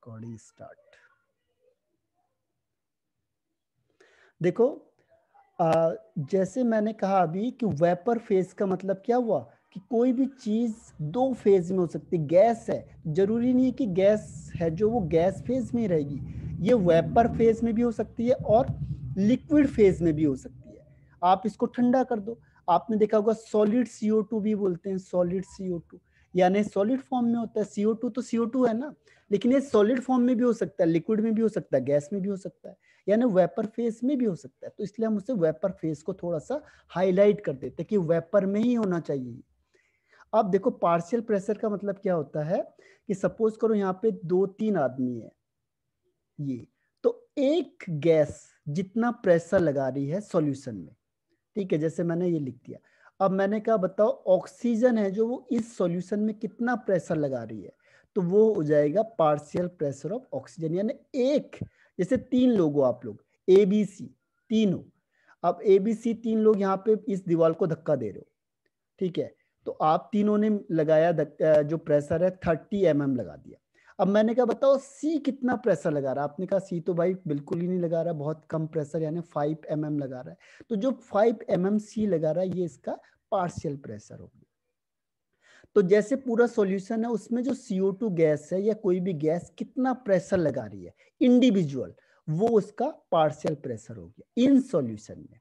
Recording start. देखो जैसे मैंने कहा अभी कि वेपर फेज का मतलब क्या हुआ कि कोई भी चीज दो फेज में हो सकती है। गैस है, जरूरी नहीं है कि गैस है जो वो गैस फेज में ही रहेगी, ये वेपर फेज में भी हो सकती है और लिक्विड फेज में भी हो सकती है। आप इसको ठंडा कर दो, आपने देखा होगा सॉलिड CO2 भी बोलते हैं, सॉलिड CO2 यानी सॉलिड फॉर्म में होता है। CO2 तो CO2 है ना, लेकिन ये सॉलिड फॉर्म में भी हो सकता है, लिक्विड में भी हो सकता है, गैस में भी हो सकता है, यानी वेपर फेज में भी हो सकता है। तो इसलिए हम उसे वेपर फेज को थोड़ा सा हाईलाइट कर देते हैं कि वेपर में ही होना चाहिए। अब देखो पार्शियल प्रेशर का मतलब क्या होता है कि सपोज करो यहाँ पे 2-3 आदमी है, ये तो एक गैस जितना प्रेशर लगा रही है सॉल्यूशन में, ठीक है, जैसे मैंने ये लिख दिया। अब मैंने कहा बताओ ऑक्सीजन है जो वो इस सॉल्यूशन में कितना प्रेशर लगा रही है, तो वो हो जाएगा पार्शियल प्रेशर ऑफ ऑक्सीजन। यानी एक, जैसे 3 लोग हो आप लोग, ABC 3 हो, अब ABC 3 लोग यहाँ पे इस दीवार को धक्का दे रहे हो, ठीक है, तो आप तीनों ने लगाया जो प्रेशर है 30 mm लगा दिया। अब मैंने कहा बताओ C कितना प्रेशर लगा रहा है, आपने कहा C तो भाई बिल्कुल ही नहीं लगा रहा, बहुत कम प्रेशर यानी 5 mm लगा रहा है। तो जो 5 mm C लगा रहा है ये इसका पार्शियल प्रेशर हो गया। तो जैसे पूरा सॉल्यूशन है उसमें जो CO2 गैस है या कोई भी गैस कितना प्रेशर लगा रही है इंडिविजुअल, वो उसका पार्शियल प्रेशर हो गया इन सॉल्यूशन में।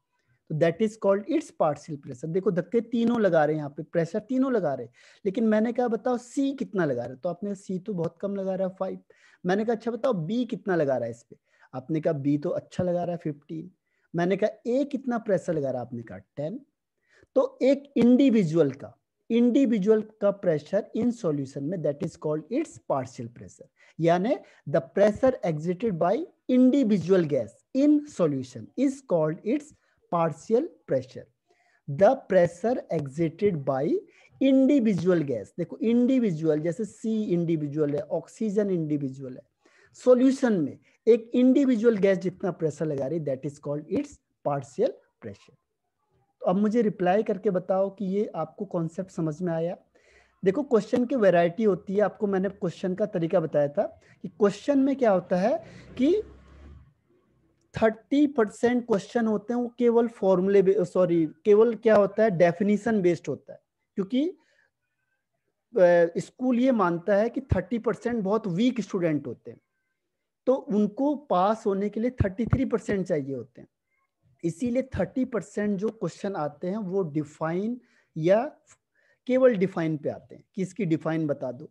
तो that is called its partial pressure. देखो धक्के तीनों लगा रहे हैं, यहाँ पे प्रेशर तीनों लगा रहे हैं, लेकिन मैंने कहा बताओ C कितना लगा रहा है, तो आपने C तो बहुत कम लगा रहा है 5। मैंने कहा अच्छा बताओ B कितना लगा रहा है इस पे, आपने कहा B तो अच्छा लगा रहा है 15। मैंने कहा A कितना प्रेशर लगा रहा है, आपने कहा 10। तो एक इंडिविजुअल का प्रेशर इन सॉल्यूशन में that is called its partial pressure, यानी the pressure exerted by individual gas in solution is called its partial pressure. The pressure exerted by individual gas, देखो इंडिविजुअल जैसे C इंडिविजुअल है, oxygen individual है, solution में एक individual gas जितना pressure लगा रही that is called its partial pressure. तो अब मुझे रिप्लाई करके बताओ कि ये आपको कॉन्सेप्ट समझ में आया। देखो क्वेश्चन की वैरायटी होती है, आपको मैंने क्वेश्चन का तरीका बताया था कि क्वेश्चन में क्या होता है कि 30% क्वेश्चन होते हैं वो केवल फॉर्मूले केवल क्या होता है डेफिनेशन बेस्ड होता है, क्योंकि स्कूल ये मानता है कि 30% बहुत वीक स्टूडेंट होते हैं, तो उनको पास होने के लिए 33% चाहिए होते हैं। इसीलिए 30% जो क्वेश्चन आते हैं वो डिफाइन या केवल डिफाइन पे आते हैं कि इसकी डिफाइन बता दो।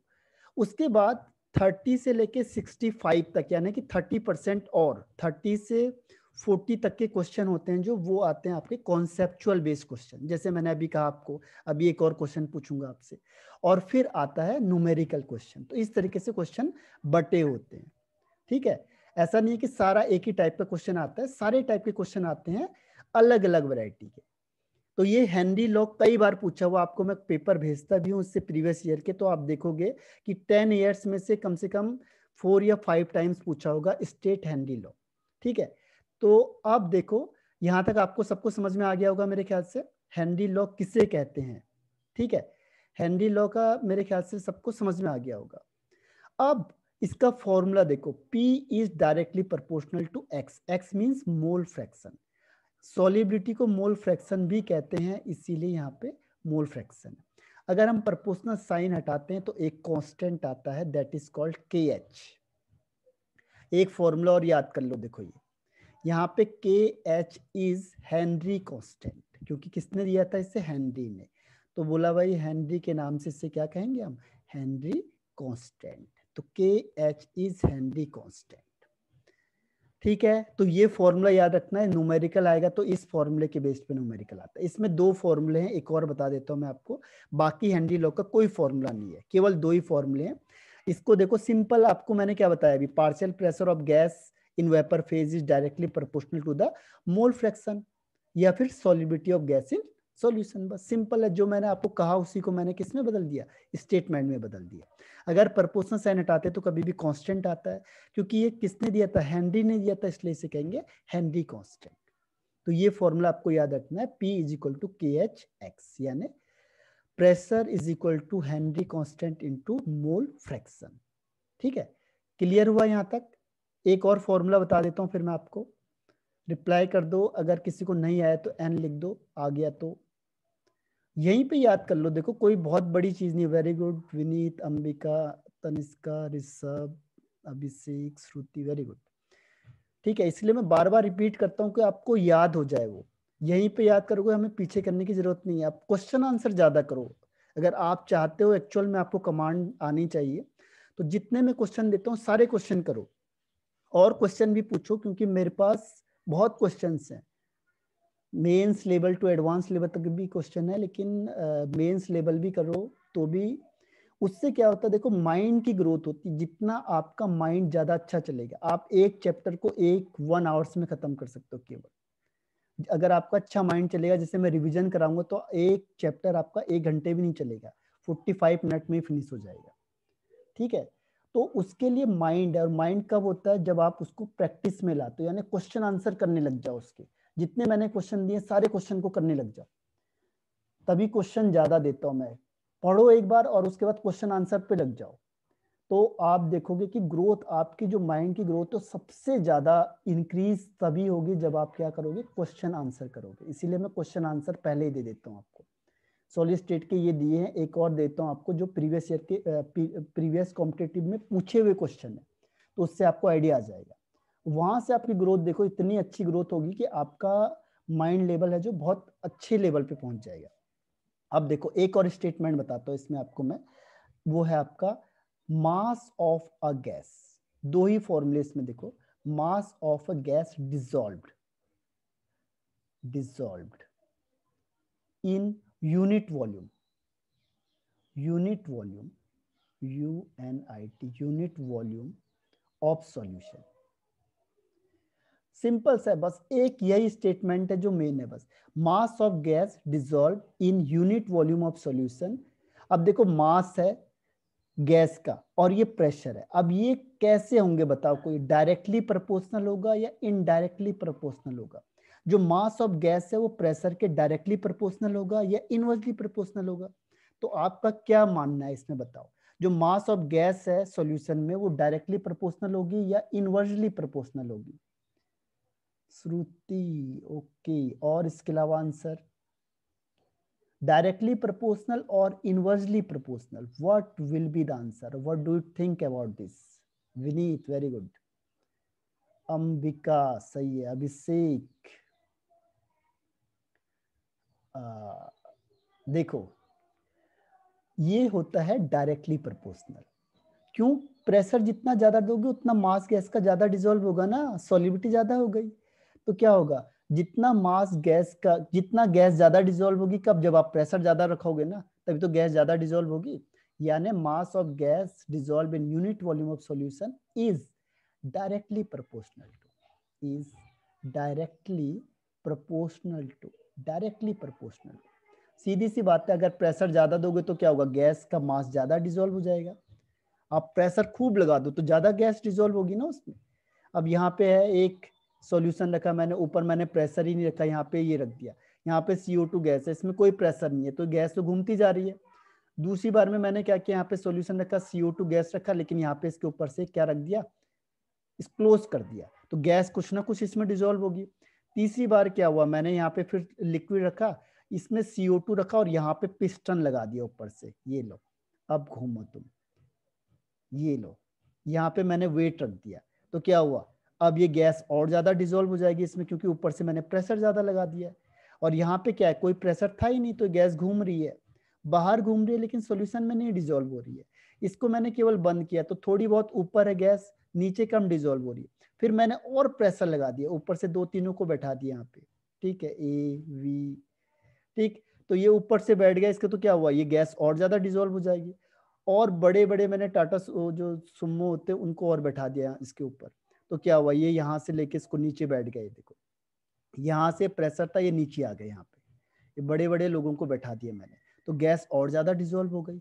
उसके बाद 30 से लेके 65 तक यानी कि 30% और 30 से 40 तक के क्वेश्चन होते हैं जो वो आते हैं आपके कॉन्सेप्चुअल बेस्ड क्वेश्चन, जैसे मैंने अभी कहा आपको, अभी एक और क्वेश्चन पूछूंगा आपसे। और फिर आता है न्यूमेरिकल क्वेश्चन। तो इस तरीके से क्वेश्चन बटे होते हैं, ठीक है। ऐसा नहीं है कि सारा एक ही टाइप का क्वेश्चन आता है, सारे टाइप के क्वेश्चन आते हैं अलग अलग वैरायटी के। तो ये हेनरी लॉक कई बार पूछा हुआ, आपको मैं पेपर भेजता भी हूँ उससे प्रीवियस ईयर के, तो आप देखोगे कि 10 ईयर्स में से कम 4 या 5 टाइम्स पूछा होगा स्टेट हेनरी लॉ, ठीक है। तो आप देखो यहां तक आपको सबको समझ में आ गया होगा मेरे ख्याल से हेनरी लॉ किसे कहते हैं, ठीक है। हेनरी लॉ का मेरे ख्याल से सबको समझ में आ गया होगा। अब इसका फॉर्मूला देखो, P is directly proportional to X, X means mole fraction. Solubility को मोल फ्रैक्शन भी कहते हैं, इसीलिए यहाँ पे मोल फ्रैक्शन। अगर हम प्रोपोर्शनल साइन हटाते हैं तो एक कांस्टेंट आता है दैट इज कॉल्ड KH। एक फॉर्मूला और याद कर लो, देखो ये यहाँ पे KH इज हेनरी कांस्टेंट, क्योंकि किसने दिया था इसे, हेनरी ने। तो बोला भाई हेनरी के नाम से इसे क्या कहेंगे हम, हेनरी कांस्टेंट। तो KH इज हेनरी कांस्टेंट, ठीक है। तो ये फॉर्मूला याद रखना है, न्यूमेरिकल आएगा तो इस फॉर्मूले के बेस पे न्यूमेरिकल आता है। इसमें 2 फॉर्मूले हैं, एक और बता देता हूं मैं आपको, बाकी हेनरी लॉ का कोई फॉर्मूला नहीं है, केवल 2 ही फॉर्मूले हैं। इसको देखो सिंपल, आपको मैंने क्या बताया अभी, partial pressure of gas in vapour phase is directly proportional to the mole fraction, या फिर solubility of gas in solution. बस सिंपल है, जो मैंने आपको कहा उसी को मैंने किसमें बदल दिया, स्टेटमेंट में बदल दिया। अगर प्रोपोर्शनल साइन हटाते तो कभी भी कांस्टेंट आता है, क्योंकि ये किसने दिया था, हेनरी ने दिया था, इसलिए इसे कहेंगे हेनरी कांस्टेंट। तो ये फॉर्मूला आपको याद रखना है, P is equal to KHX, यानी pressure is equal to Henry constant into mole fraction, ठीक है। क्लियर हुआ यहाँ तक? एक और फॉर्मूला बता देता हूँ फिर मैं आपको, रिप्लाई कर दो, अगर किसी को नहीं आया तो एन लिख दो, आ गया तो यहीं पे याद कर लो। देखो कोई बहुत बड़ी चीज नहीं। वेरी गुड विनीत, अंबिका, तनिष्का, ऋषभ, अभिषेक, श्रुति, वेरी गुड। ठीक है, इसलिए मैं बार बार रिपीट करता हूँ कि आपको याद हो जाए। वो यहीं पे याद करोगे, हमें पीछे करने की जरूरत नहीं है। आप क्वेश्चन आंसर ज्यादा करो। अगर आप चाहते हो एक्चुअल में आपको कमांड आनी चाहिए, तो जितने मैं क्वेश्चन देता हूँ सारे क्वेश्चन करो, और क्वेश्चन भी पूछो, क्योंकि मेरे पास बहुत क्वेश्चंस हैं। Mains level to advance level तक भी क्वेश्चन है, लेकिन मेंस लेवल भी करो तो भी उससे क्या होता है, देखो माइंड की ग्रोथ होती है। जितना आपका माइंड ज्यादा अच्छा चलेगा, आप एक चैप्टर को 1 आवर्स में खत्म कर सकते हो केवल। अगर आपका अच्छा माइंड चलेगा, जैसे मैं रिवीजन कराऊंगा तो एक चैप्टर आपका 1 घंटे भी नहीं चलेगा, 45 मिनट में ही फिनिश हो जाएगा। ठीक है, तो उसके लिए माइंड है। और माइंड कब होता है, जब आप उसको प्रैक्टिस में लाते हो, यानी क्वेश्चन आंसर करने लग जाओ। उसके जितने मैंने क्वेश्चन दिए सारे क्वेश्चन को करने लग जाओ, तभी क्वेश्चन ज्यादा देता हूं मैं। पढ़ो एक बार और उसके बाद क्वेश्चन आंसर पे लग जाओ, तो आप देखोगे कि ग्रोथ, आपकी जो माइंड की ग्रोथ तो सबसे ज्यादा इंक्रीज तभी होगी जब आप क्या करोगे, क्वेश्चन आंसर करोगे। इसीलिए मैं क्वेश्चन आंसर पहले ही दे देता हूँ आपको। सॉलिड स्टेट के ये दिए हैं, एक और देता हूँ आपको जो प्रीवियस ईयर के प्रीवियस कॉम्पिटिटिव में पूछे हुए क्वेश्चन है, तो उससे आपको आइडिया आ जाएगा। वहां से आपकी ग्रोथ देखो, इतनी अच्छी ग्रोथ होगी कि आपका माइंड लेवल है जो बहुत अच्छे लेवल पे पहुंच जाएगा। अब देखो एक और स्टेटमेंट बताता हूँ इसमें आपको मैं, वो है आपका मास ऑफ अ गैस। दो ही फॉर्मूले इसमें देखो, mass of a gas dissolved in unit volume, unit volume, UNIT, unit volume of solution. Simple सा है, बस एक यही स्टेटमेंट है जो मेन है। बस मास of gas dissolve in unit volume of solution. अब देखो मास है गैस का और ये प्रेशर है, अब ये कैसे होंगे बताओ? कोई डायरेक्टली प्रोपोर्शनल होगा या इनडायरेक्टली प्रोपोर्शनल होगा? जो मास ऑफ गैस है वो प्रेशर के डायरेक्टली प्रोपोर्शनल होगा या इनवर्सली प्रोपोर्शनल होगा? तो आपका क्या मानना है इसमें बताओ? जो मास ऑफ गैस है सॉल्यूशन में, वो डायरेक्टली प्रोपोर्शनल होगी या इनवर्सली प्रोपोर्शनल होगी? श्रुति, ओके। और इसके अलावा answer directly proportional or inversely proportional, what will be the answer? What do you think about this? Vineet, very good. Ambika सही है। अभिषेक, देखो ये होता है डायरेक्टली प्रोपोर्शनल। क्यों? प्रेशर जितना ज्यादा दोगे उतना मास गैस का ज्यादा डिसॉल्व होगा ना, सॉल्युबिलिटी ज्यादा हो गई। तो क्या होगा, जितना मास गैस का, जितना गैस ज्यादा डिसॉल्व होगी, कब? जब आप प्रेशर ज्यादा रखोगे ना, तभी तो गैस ज्यादा डिसॉल्व होगी। यानी mass of gas dissolve in unit volume of solution is directly proportional to, is directly proportional to, directly proportional. सीधी सी बात है, अगर प्रेशर ज्यादा दोगे तो क्या होगा, गैस का मास ज्यादा डिसॉल्व हो जाएगा। आप प्रेशर खूब लगा दो तो ज्यादा गैस डिसॉल्व होगी ना उसमें। अब यहाँ पे है एक सॉल्यूशन रखा मैंने, ऊपर मैंने प्रेशर ही नहीं रखा, यहाँ पे ये रख दिया। यहाँ पे CO2 गैस है, इसमें कोई प्रेशर नहीं है, तो गैस तो घूमती जा रही है। दूसरी बार में मैंने क्या किया, यहाँ पे सॉल्यूशन रखा, CO2 गैस रखा, लेकिन यहाँ पे इसके ऊपर से क्या रख दिया, क्लोज कर दिया, तो गैस कुछ ना कुछ इसमें डिसॉल्व होगी। तीसरी बार क्या हुआ, मैंने यहाँ पे फिर लिक्विड रखा, इसमें CO2 रखा और यहाँ पे पिस्टन लगा दिया ऊपर से, ये लो अब घूमो तुम, ये लो, यहाँ पे मैंने वेट रख दिया, तो क्या हुआ, अब ये गैस और ज्यादा डिसॉल्व हो जाएगी इसमें, क्योंकि ऊपर से मैंने प्रेशर ज्यादा लगा दिया है। और यहाँ पे क्या है, कोई प्रेशर था ही नहीं, तो गैस घूम रही है, बाहर घूम रही है, लेकिन सॉल्यूशन में नहीं डिसॉल्व हो रही है। इसको मैंने केवल बंद किया तो थोड़ी बहुत ऊपर है गैस, नीचे कम डिसॉल्व हो रही है। फिर मैंने और प्रेशर लगा दिया, ऊपर से 2 तीनों को बैठा दिया यहाँ पे, ठीक है, AV, ठीक। तो ये ऊपर से बैठ गया, इसका तो क्या हुआ, ये गैस और ज्यादा डिसॉल्व हो जाएगी। और बड़े बड़े मैंने टाटा जो सुमो होते हैं उनको और बैठा दिया इसके ऊपर, तो क्या हुआ, ये यहाँ से लेके इसको नीचे बैठ गए। देखो यहाँ से प्रेशर था, ये नीचे आ गया, यहाँ पे ये बड़े बड़े लोगों को बैठा दिया मैंने, तो गैस और ज्यादा डिसॉल्व हो गई।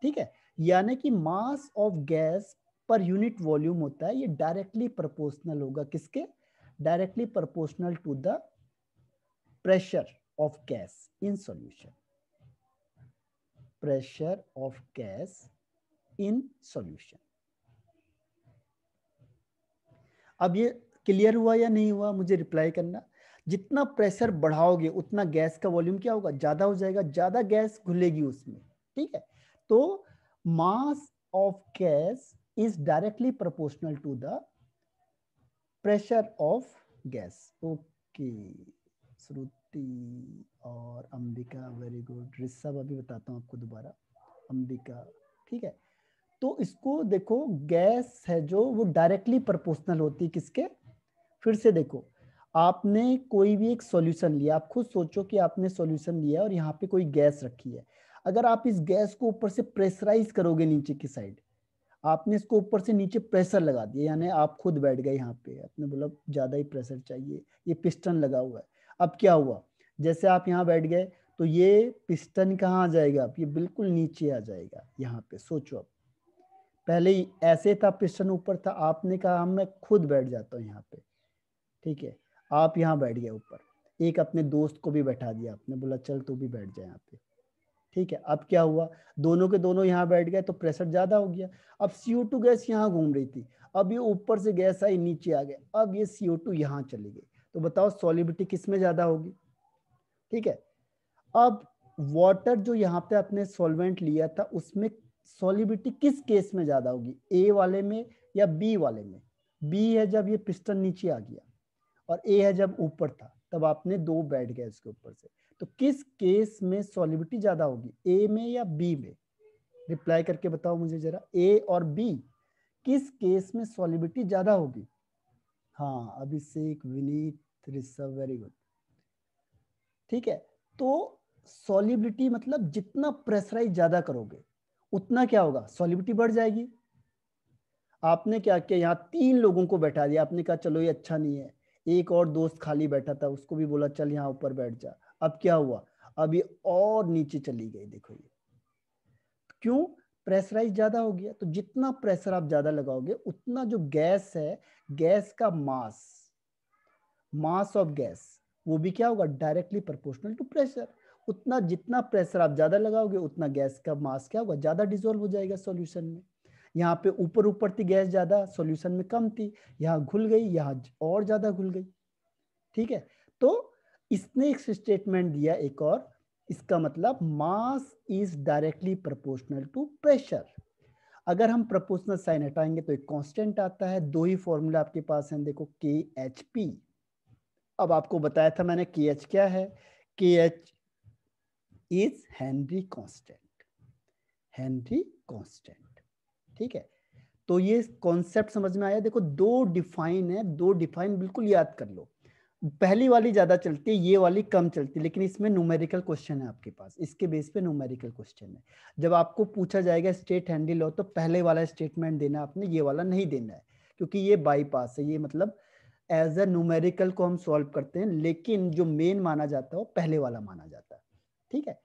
ठीक है, यानी कि मास ऑफ गैस पर यूनिट वॉल्यूम होता है, ये डायरेक्टली प्रोपोर्शनल होगा किसके, directly proportional to the pressure of gas in solution, pressure of gas in solution। अब ये क्लियर हुआ या नहीं हुआ, मुझे रिप्लाई करना। जितना प्रेशर बढ़ाओगे उतना गैस का वॉल्यूम क्या होगा, ज्यादा हो जाएगा, ज्यादा गैस घुलेगी उसमें, ठीक है। तो mass of gas is directly proportional to the pressure of gas. Okay, Shruti और अंबिका, वेरी गुड। ऋषभ अभी बताता हूँ आपको दोबारा, अंबिका, ठीक है। तो इसको देखो, गैस है जो वो डायरेक्टली प्रोपोर्शनल होती है किसके, फिर से देखो, आपने कोई भी एक सॉल्यूशन लिया, आप खुद सोचो कि आपने सॉल्यूशन लिया और यहाँ पे कोई गैस रखी है। अगर आप इस गैस को ऊपर से प्रेशराइज करोगे नीचे की साइड, आपने इसको ऊपर से नीचे प्रेशर लगा दिया, यानी आप खुद बैठ गए यहाँ पे, आपने बोला ज्यादा ही प्रेशर चाहिए, ये पिस्टन लगा हुआ है। अब क्या हुआ, जैसे आप यहाँ बैठ गए तो ये पिस्टन कहाँ आ जाएगा, अब ये बिल्कुल नीचे आ जाएगा यहाँ पे। सोचो, अब पहले ही ऐसे था, पिस्टन ऊपर था, आपने कहा मैं खुद बैठ जाता हूँ यहाँ पे, ठीक है। आप यहाँ बैठ गए ऊपर, एक अपने दोस्त को भी बैठा दिया, आपने बोला चल तू भी बैठ जाए यहाँ पे, ठीक है। अब क्या हुआ, दोनों के दोनों यहाँ बैठ गए तो प्रेशर ज्यादा हो गया। अब CO2 गैस यहाँ घूम रही थी, अब ये ऊपर से गैस आई नीचे आ गए, अब ये CO2 यहाँ चली गई, तो बताओ सॉलिबिलिटी किस में ज्यादा होगी, ठीक है। अब वाटर जो यहाँ पे आपने सॉल्वेंट लिया था उसमें सॉलिबिलिटी किस केस में ज्यादा होगी, ए वाले में या बी वाले में। बी है जब ये पिस्टन नीचे आ गया, और ए है जब ऊपर था, तब आपने दो बैठ गए इसके ऊपर से। तो किस केस में सॉलिबिलिटी ज्यादा होगी, ए में या बी में, रिप्लाई करके बताओ मुझे जरा, ए और बी किस केस में सॉलिबिलिटी ज्यादा होगी। हाँ, अभिषेक, विनीत, ऋषभ, वेरी गुड, ठीक है। तो सॉलिबिलिटी मतलब जितना प्रेशराइज ज्यादा करोगे उतना क्या होगा, सॉलिबिलिटी बढ़ जाएगी। आपने क्या किया, यहाँ 3 लोगों को बैठा दिया, आपने कहा चलो ये अच्छा नहीं है, एक और दोस्त खाली बैठा था उसको भी बोला चल यहाँ ऊपर बैठ जा। अब क्या हुआ, अब ये और नीचे चली गई, देखो ये क्यों, प्रेशराइज ज्यादा हो गया। तो जितना प्रेशर आप ज्यादा लगाओगे उतना जो गैस है, गैस का मास ऑफ गैस वो भी क्या होगा, डायरेक्टली प्रोपोर्शनल टू प्रेशर। उतना जितना प्रेशर आप ज्यादा लगाओगे उतना गैस का मास क्या होगा, ज्यादा डिसॉल्व हो जाएगा सॉल्यूशन में। यहाँ पे ऊपर ऊपर थी गैस ज्यादा, सॉल्यूशन में कम थी, यहाँ घुल गई, यहाँ और ज्यादा घुल गई, ठीक है। तो इसने एक स्टेटमेंट दिया एक और, इसका मतलब mass is directly proportional to pressure. अगर हम प्रोपोर्शनल साइन हटाएंगे तो एक कांस्टेंट आता है, दो ही फॉर्मूला आपके पास हैं, देखो KHP। अब आपको बताया था मैंने KH क्या है, KH is Henry constant, Henry constant, ठीक है। तो ये कॉन्सेप्ट समझ में आया। देखो दो डिफाइन है, दो डिफाइन बिल्कुल याद कर लो। पहली वाली ज्यादा चलती है, ये वाली कम चलती है, लेकिन इसमें न्यूमेरिकल क्वेश्चन है आपके पास, इसके बेस पे न्यूमेरिकल क्वेश्चन है। जब आपको पूछा जाएगा स्टेट हैंडी लॉ तो पहले वाला स्टेटमेंट देना आपने, ये वाला नहीं देना है, क्योंकि ये बाईपास है, ये मतलब एज ए न्यूमेरिकल को हम सॉल्व करते हैं, लेकिन जो मेन माना जाता है वो पहले वाला माना जाता है, ठीक है।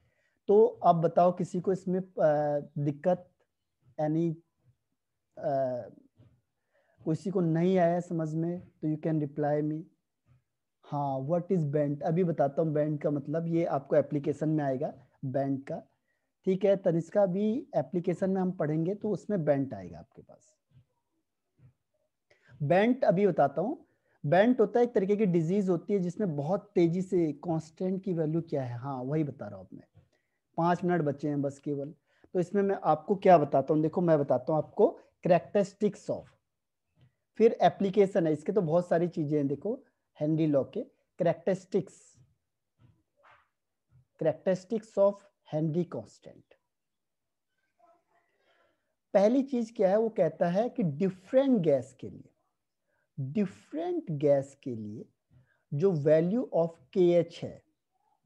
तो अब बताओ किसी को इसमें दिक्कत, एनी किसी को नहीं आया समझ में तो यू कैन रिप्लाई मी। हाँ, व्हाट इज बेंट, अभी बताता हूँ बेंट का मतलब, ये आपको एप्लीकेशन में आएगा बेंट का, ठीक है। तनिष्का भी एप्लीकेशन में हम पढ़ेंगे तो उसमें बेंट आएगा आपके पास। बेंट अभी बताता हूँ, बेंट होता है एक तरीके की डिजीज होती है जिसमें बहुत तेजी से कांस्टेंट की वैल्यू क्या है, हाँ वही बता रहा हूँ अब मैं। 5 मिनट बचे हैं बस केवल, तो इसमें मैं आपको क्या बताता हूँ, देखो मैं बताता हूँ आपको कैरेक्टरिस्टिक्स ऑफ, फिर एप्लीकेशन है, इसके तो बहुत सारी चीजें हैं, देखो हेनरी लॉ के कैरेक्टरिस्टिक्स ऑफ हेनरी कांस्टेंट। पहली चीज क्या है, वो कहता है कि डिफरेंट गैस के लिए जो वैल्यू ऑफ KH है,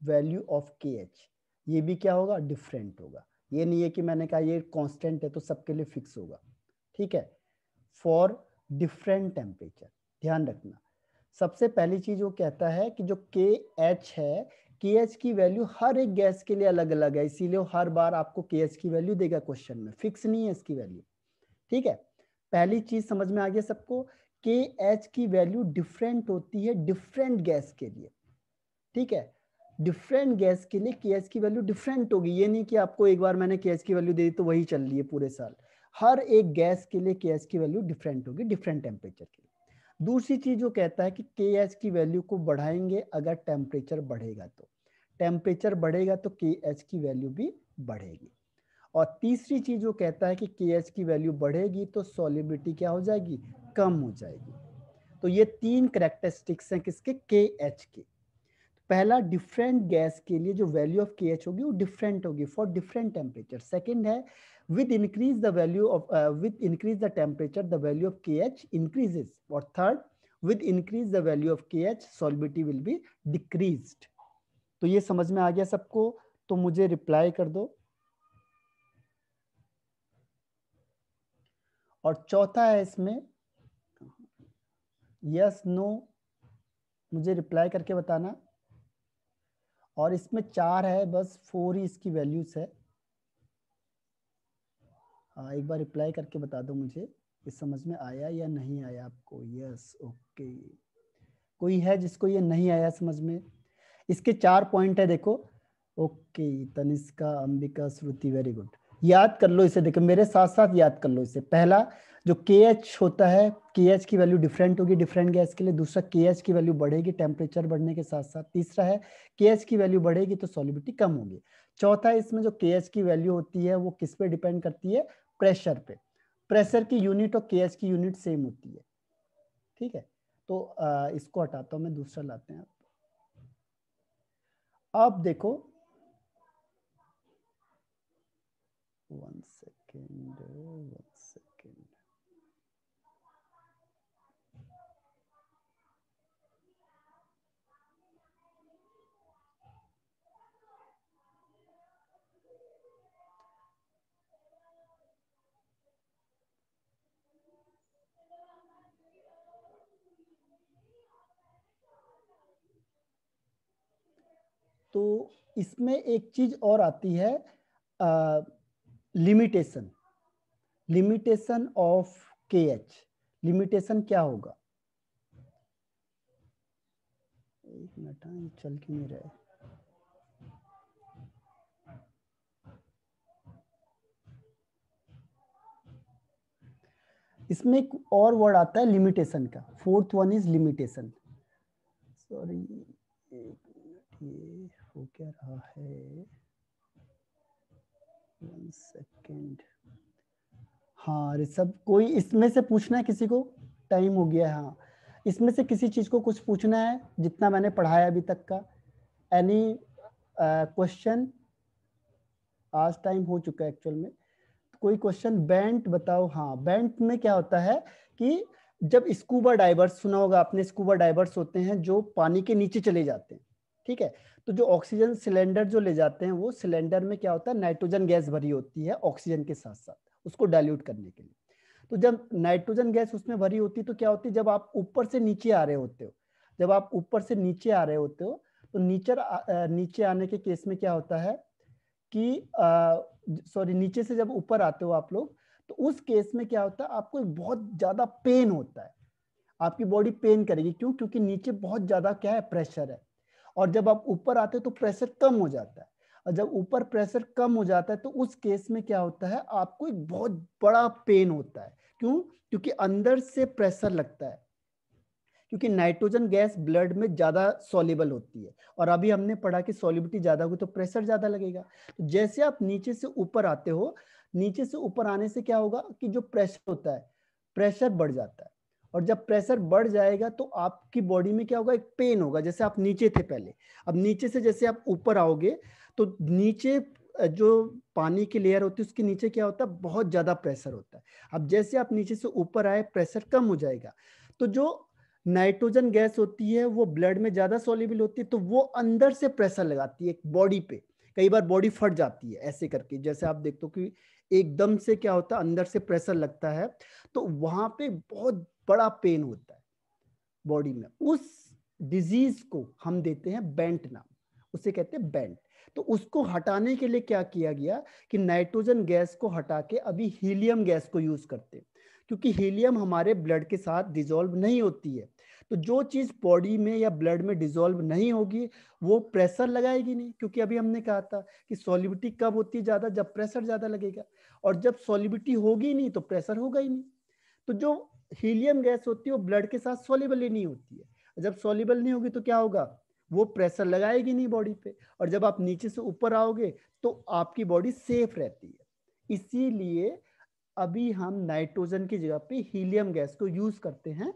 वैल्यू ऑफ KH ये भी क्या होगा, डिफरेंट होगा। ये नहीं है कि मैंने कहा ये कांस्टेंट है तो सबके लिए फिक्स होगा, ठीक है। फॉर डिफरेंट टेम्परेचर, ध्यान रखना। सबसे पहली चीज वो कहता है कि जो KH है, KH की वैल्यू हर एक गैस के लिए अलग अलग है, इसीलिए हर बार आपको KH की वैल्यू देगा क्वेश्चन में, फिक्स नहीं है इसकी वैल्यू, ठीक है। पहली चीज समझ में आ गया सबको, KH की वैल्यू डिफरेंट होती है डिफरेंट गैस के लिए, ठीक है। डिफरेंट गैस के लिए KH की वैल्यू डिफरेंट होगी, ये नहीं कि आपको एक बार मैंने KH की वैल्यू दे दी तो वही चल रही है पूरे साल, हर एक गैस के लिए KH की वैल्यू डिफरेंट होगी डिफरेंट टेम्परेचर के लिए। दूसरी चीज जो कहता है कि KH की वैल्यू को बढ़ाएंगे अगर टेम्परेचर बढ़ेगा, तो टेम्परेचर बढ़ेगा तो KH की वैल्यू भी बढ़ेगी। और तीसरी चीज जो कहता है कि KH की वैल्यू बढ़ेगी तो सॉल्युबिलिटी क्या हो जाएगी, कम हो जाएगी। तो ये तीन कैरेक्टरिस्टिक्स हैं किसके, KH के। पहला, डिफरेंट गैस के लिए जो वैल्यू ऑफ KH होगी वो डिफरेंट होगी फॉर डिफरेंट टेम्परेचर। सेकंड है, with increase the value of with increase the temperature the value of KH increases। और third, with increase the value of KH solubility will be decreased। तो ये समझ में आ गया सबको, तो मुझे रिप्लाई कर दो। और चौथा है इसमें यस नो, मुझे रिप्लाई करके बताना। और इसमें 4 है, बस 4 ही इसकी वैल्यूज है। हाँ, एक बार रिप्लाई करके बता दो मुझे ये समझ में आया या नहीं आया आपको। Yes, okay. कोई है जिसको ये नहीं आया समझ में? इसके 4 पॉइंट है, देखो। ओके, तनिष्का, अंबिका, श्रुति, वेरी गुड। याद कर लो इसे, देखो मेरे साथ साथ याद कर लो इसे। पहला जो KH होता है, KH की वैल्यू डिफरेंट होगी डिफरेंट गैस के लिए। दूसरा, KH की वैल्यू बढ़ेगी टेम्परेचर बढ़ने के साथ साथ। तीसरा है, KH की वैल्यू बढ़ेगी तो सॉल्युबिलिटी कम होगी। चौथा, इसमें जो KH की वैल्यू होती है वो किस पे डिपेंड करती है, प्रेशर पे। प्रेशर की यूनिट और KH की यूनिट सेम होती है, ठीक है। तो इसको हटाता हूं मैं, दूसरा लाते हैं। अब देखो, 1 सेकेंड 1 सेकेंड। तो इसमें एक चीज और आती है, limitation. Limitation of KH, limitation क्या होगा? एक मिनट, ये चल क्यों नहीं रहा है? इसमें एक और वर्ड आता है लिमिटेशन का, fourth one is limitation. Sorry, एक मिनट, ये हो क्या रहा है, 1 सेकेंड। हाँ ऋषभ, कोई इसमें से पूछना है किसी को? टाइम हो गया है, हाँ। इसमें से किसी चीज को कुछ पूछना है जितना मैंने पढ़ाया अभी तक का? Any question? आज टाइम हो चुका है एक्चुअल में। कोई क्वेश्चन? बेंट बताओ। हाँ, बेंट में क्या होता है कि जब स्कूबा डाइवर्स, सुना होगा आपने, स्कूबा डाइवर्स होते हैं जो पानी के नीचे चले जाते हैं, ठीक है। तो जो ऑक्सीजन सिलेंडर जो ले जाते हैं, वो सिलेंडर में क्या होता है, नाइट्रोजन गैस भरी होती है ऑक्सीजन के साथ साथ, उसको डाइल्यूट करने के लिए। तो जब नाइट्रोजन गैस उसमें भरी होती है तो क्या होती है, जब आप ऊपर से नीचे आ रहे होते हो, जब आप ऊपर से नीचे आ रहे होते हो तो नीचे आने के केस में क्या होता है कि सॉरी, नीचे से जब ऊपर आते हो आप लोग, तो उस केस में क्या होता है, आपको एक बहुत ज्यादा पेन होता है, आपकी बॉडी पेन करेगी। क्यों? क्योंकि नीचे बहुत ज्यादा क्या है, प्रेशर है। और जब आप ऊपर आते हो तो प्रेशर कम हो जाता है। और जब ऊपर प्रेशर कम हो जाता है तो उस केस में क्या होता है, आपको एक बहुत बड़ा पेन होता है। क्यों? क्योंकि अंदर से प्रेशर लगता है, क्योंकि नाइट्रोजन गैस ब्लड में ज्यादा सॉल्युबल होती है। और अभी हमने पढ़ा कि सॉल्युबिलिटी ज्यादा होगी तो प्रेशर ज्यादा लगेगा। तो जैसे आप नीचे से ऊपर आते हो, नीचे से ऊपर आने से क्या होगा कि जो प्रेशर होता है, प्रेशर बढ़ जाता है। और जब प्रेशर बढ़ जाएगा तो आपकी बॉडी में क्या होगा, एक पेन होगा। जैसे आप नीचे थे पहले, अब नीचे से जैसे आप ऊपर आओगे तो नीचे जो पानी की लेयर होती है उसके नीचे क्या होता है, बहुत ज्यादा प्रेशर होता है। अब जैसे आप नीचे से ऊपर आए, प्रेशर कम हो जाएगा। तो जो नाइट्रोजन गैस होती है वो ब्लड में ज्यादा सॉल्युबल होती है, तो वो अंदर से प्रेशर लगाती है बॉडी पे। कई बार बॉडी फट जाती है ऐसे करके, जैसे आप देखते हो कि एकदम से क्या होता है, अंदर से प्रेशर लगता है, तो वहां पे बहुत बड़ा पेन होता है बॉडी में। उस डिजीज को हम देते हैं बेंट नाम, उसे कहते हैं बेंट। तो उसको हटाने के लिए क्या किया गया कि नाइट्रोजन गैस को हटा के अभी हीलियम गैस को यूज करते हैं, क्योंकि हीलियम हमारे ब्लड के साथ डिजोल्व नहीं होती है। तो जो चीज बॉडी में या ब्लड में डिजोल्व नहीं होगी वो प्रेशर लगाएगी नहीं, क्योंकि अभी हमने कहा था कि सॉल्युबिलिटी कब होती है ज्यादा, जब प्रेशर ज्यादा लगेगा। और जब सॉल्युबिलिटी होगी नहीं तो प्रेशर होगा ही नहीं। तो जो हीलियम गैस होती है वो ब्लड के साथ सॉल्युबल ही नहीं होती है। जब सॉल्युबल नहीं होगी तो क्या होगा, वो प्रेशर लगाएगी नहीं बॉडी पे, और जब आप नीचे से ऊपर आओगे तो आपकी बॉडी सेफ रहती है। इसीलिए अभी हम नाइट्रोजन की जगह पे हीलियम गैस को यूज करते हैं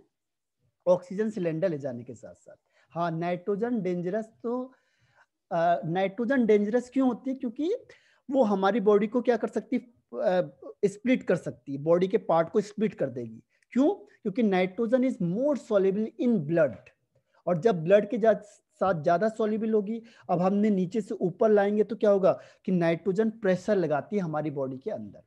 ऑक्सीजन सिलेंडर ले जाने के साथ साथ। हाँ, नाइट्रोजन डेंजरस तो नाइट्रोजन डेंजरस क्यों होती है, क्योंकि वो हमारी बॉडी को क्या कर सकती है, स्प्लिट कर सकती है, बॉडी के पार्ट को स्प्लिट कर देगी। क्यों? क्योंकि nitrogen is more soluble in blood, और जब ब्लड के साथ ज्यादा सॉल्युबल होगी, अब हमने नीचे से ऊपर लाएंगे तो क्या होगा कि नाइट्रोजन प्रेशर लगाती है हमारी बॉडी के अंदर,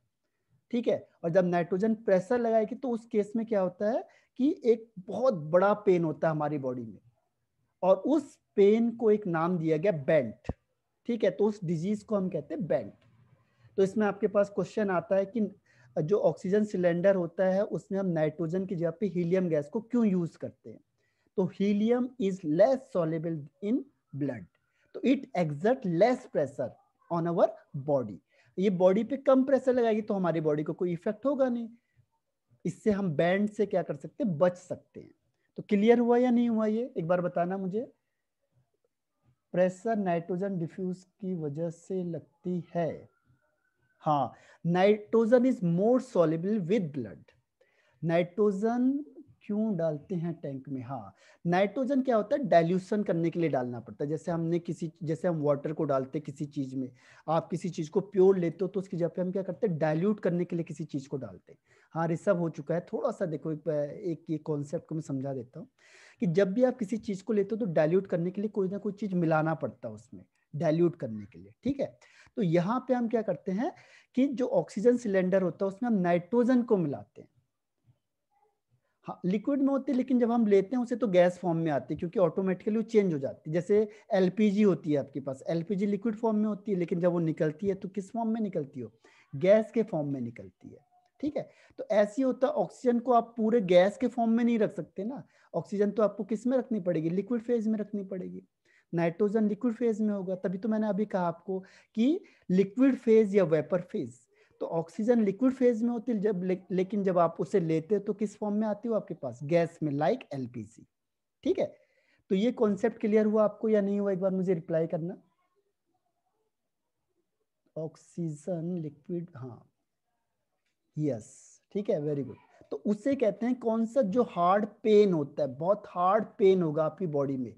ठीक है। और जब नाइट्रोजन प्रेशर लगाएगी तो उस केस में क्या होता है कि एक बहुत बड़ा पेन होता है हमारी बॉडी में, और उस पेन को एक नाम दिया गया बेंट, ठीक है। तो उस डिजीज को हम कहते हैं बेंट। तो इसमें आपके पास क्वेश्चन आता है कि जो ऑक्सीजन सिलेंडर होता है उसमें हम नाइट्रोजन की जगह पे हीलियम गैस को क्यों यूज करते हैं। तो helium is less soluble in blood, तो it exert less pressure on our body. ये बॉडी पे कम प्रेशर लगाएगी तो हमारी बॉडी को कोई इफेक्ट होगा नहीं। इससे हम बैंड से क्या कर सकते हैं, बच सकते हैं। तो क्लियर हुआ या नहीं हुआ, ये एक बार बताना मुझे। प्रेशर नाइट्रोजन डिफ्यूज की वजह से लगती है। हाँ, nitrogen is more soluble with blood. Nitrogen क्यों डालते हैं टैंक में? हाँ, नाइट्रोजन क्या होता है, डाइल्यूशन करने के लिए डालना पड़ता है। जैसे हम वाटर को डालते हैं किसी चीज में, आप किसी चीज को प्योर लेते हो तो उसकी जगह पे हम क्या करते हैं, डाइल्यूट करने के लिए किसी चीज को डालते हैं। हाँ, रिसर्व हो चुका है थोड़ा सा, देखो एक ये कॉन्सेप्ट को मैं समझा देता हूँ कि जब भी आप किसी चीज को लेते हो तो डाइल्यूट करने के लिए कोई ना कोई चीज मिलाना पड़ता है उसमें, डाइल्यूट करने के लिए, ठीक है। तो यहाँ पे हम क्या करते हैं कि जो ऑक्सीजन सिलेंडर होता है उसमें हम नाइट्रोजन को मिलाते हैं। हाँ, लिक्विड में होती है, लेकिन जब हम लेते हैं उसे तो गैस फॉर्म में आती है, क्योंकि ऑटोमेटिकली वो चेंज हो जाती है। जैसे एलपीजी होती है आपके पास, एलपीजी लिक्विड फॉर्म में होती है, लेकिन जब वो निकलती है तो किस फॉर्म में निकलती हो, गैस के फॉर्म में निकलती है, ठीक है। तो ऐसे ही होता है, ऑक्सीजन को आप पूरे गैस के फॉर्म में नहीं रख सकते ना, ऑक्सीजन तो आपको किस में रखनी पड़ेगी, लिक्विड फेज में रखनी पड़ेगी। नाइट्रोजन लिक्विड फेज में होगा, तभी तो मैंने अभी कहा आपको कि लिक्विड फेज या वेपर फेज। तो ऑक्सीजन लिक्विड फेज में होती है लेकिन जब आप उसे लेते हो तो किस फॉर्म में आती हो आपके पास, गैस में, लाइक एलपीजी, ठीक है। तो ये कॉन्सेप्ट क्लियर हुआ आपको या नहीं हुआ, एक बार मुझे रिप्लाई करना। ऑक्सीजन लिक्विड, हाँ, यस, ठीक है, वेरी गुड। तो उसे कहते हैं कौन सा, जो हार्ड पेन होता है, बहुत हार्ड पेन होगा आपकी बॉडी में,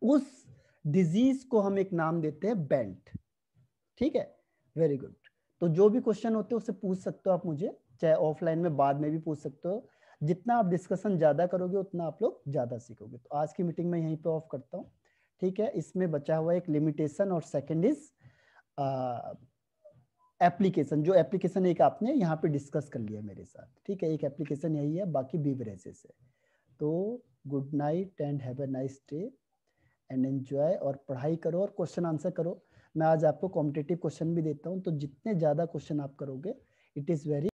उस डिजीज को हम एक नाम देते हैं बेंट, ठीक है, वेरी गुड। तो जो भी क्वेश्चन होते हैं उससे पूछ सकते हो आप मुझे, चाहे ऑफलाइन में बाद में भी पूछ सकते हो। जितना आप डिस्कशन ज्यादा करोगे उतना आप लोग ज्यादा सीखोगे। तो आज की मीटिंग में यहीं पे ऑफ करता हूँ, ठीक है। इसमें बचा हुआ एक लिमिटेशन और सेकंड इज एप्लीकेशन। जो एप्लीकेशन एक आपने यहाँ पे डिस्कस कर लिया मेरे साथ, ठीक है, एक एप्लीकेशन यही है, बाकी बीवरेजेस है। तो good night and have a nice day and enjoy, और पढ़ाई करो और क्वेश्चन आंसर करो। मैं आज आपको कॉम्पिटिटिव क्वेश्चन भी देता हूँ, तो जितने ज़्यादा क्वेश्चन आप करोगे इट इज़ वेरी